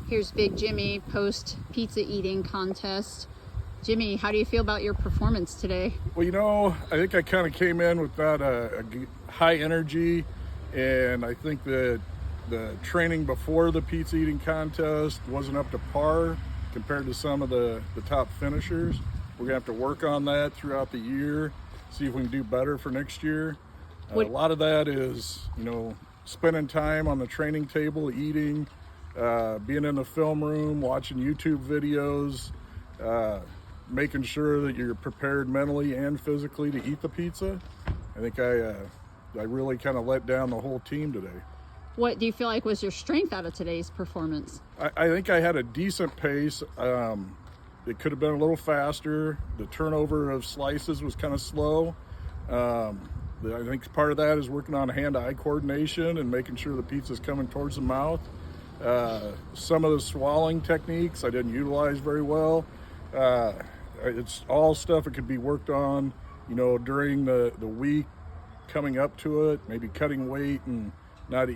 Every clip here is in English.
Here's Big Gymmie post pizza eating contest. Gymmie, how do you feel about your performance today? Well, you know, I think I kind of came in with that high energy, and I think that the training before the pizza eating contest wasn't up to par compared to some of the top finishers. We're gonna have to work on that throughout the year, see if we can do better for next year. A lot of that is, you know, spending time on the training table, eating, being in the film room, watching YouTube videos, making sure that you're prepared mentally and physically to eat the pizza. I think I really kind of let down the whole team today. What do you feel like was your strength out of today's performance? I think I had a decent pace. It could have been a little faster. The turnover of slices was kind of slow. I think part of that is working on hand-eye coordination and making sure the pizza's coming towards the mouth. Some of the swallowing techniques I didn't utilize very well. It's all stuff that could be worked on, you know, during the week coming up to it, maybe cutting weight and not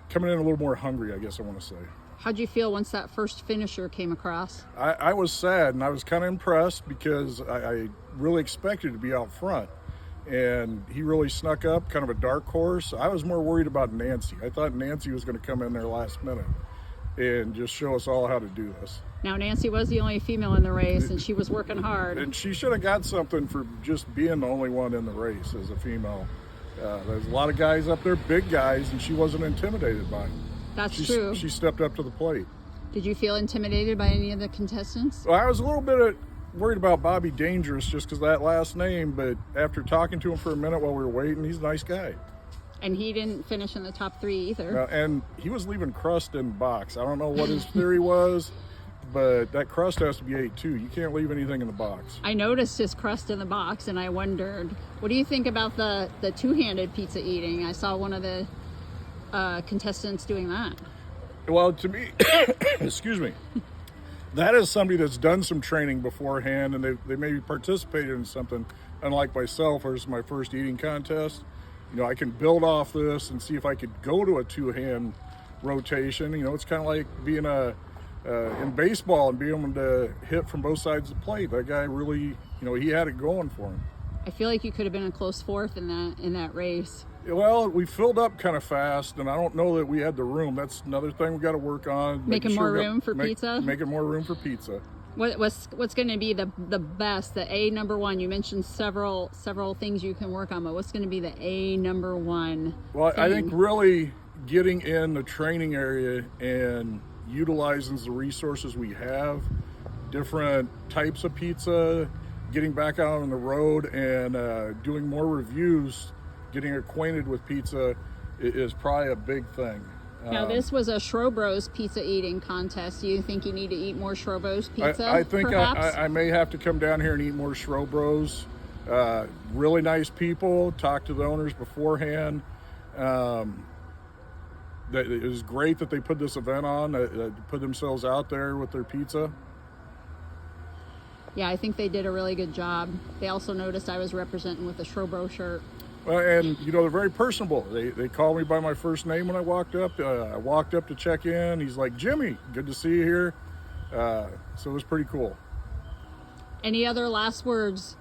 coming in a little more hungry, I guess I want to say. How'd you feel once that first finisher came across? I was sad, and I was kind of impressed because I really expected to be out front, and he really snuck up, kind of a dark horse. I was more worried about Nancy. I thought Nancy was going to come in there last minute and just show us all how to do this. Now, Nancy was the only female in the race, and she was working hard. And she should have got something for just being the only one in the race as a female. There's a lot of guys up there, big guys, and she wasn't intimidated by them. That's true. She stepped up to the plate. Did you feel intimidated by any of the contestants? Well, I was a little bit worried about Bobby Dangerous just because that last name, but after talking to him for a minute while we were waiting, he's a nice guy. And he didn't finish in the top 3 either. And he was leaving crust in the box. I don't know what his theory was, but that crust has to be ate too. You can't leave anything in the box. I noticed his crust in the box, and I wondered, what do you think about the two-handed pizza eating? I saw one of the contestants doing that. Well, to me, excuse me, that is somebody that's done some training beforehand, and they maybe participated in something. Unlike myself, where it's my first eating contest, you know, I can build off this and see if I could go to a two-hand rotation. You know, it's kind of like being in baseball and being able to hit from both sides of the plate. That guy really, you know, he had it going for him. I feel like you could have been a close fourth in that race. Well, we filled up kind of fast, and I don't know that we had the room. That's another thing we got to work on. Making more room for pizza? Making more room for pizza. What's going to be the best, the number one? You mentioned several things you can work on, but what's going to be the number one Well, thing? I think really getting in the training area and utilizing the resources we have, different types of pizza, getting back out on the road and doing more reviews, getting acquainted with pizza is probably a big thing. Now, this was a Schro Bros pizza eating contest. Do you think you need to eat more Schro Bros pizza? I think I may have to come down here and eat more Schro Bros. Really nice people. Talked to the owners beforehand. It was great that they put this event on, put themselves out there with their pizza. Yeah, I think they did a really good job. They also noticed I was representing with the Schro Bros shirt. Well, and you know, they're very personable. They called me by my first name when I walked up. I walked up to check in. He's like, "Gymmie, good to see you here." So it was pretty cool. Any other last words?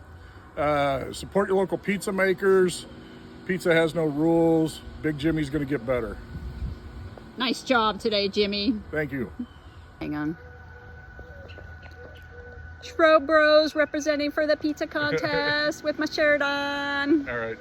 Support your local pizza makers. Pizza has no rules. Big Gymmie's going to get better. Nice job today, Gymmie. Thank you. Hang on. Schro Bros representing for the pizza contest with my shirt on. All right.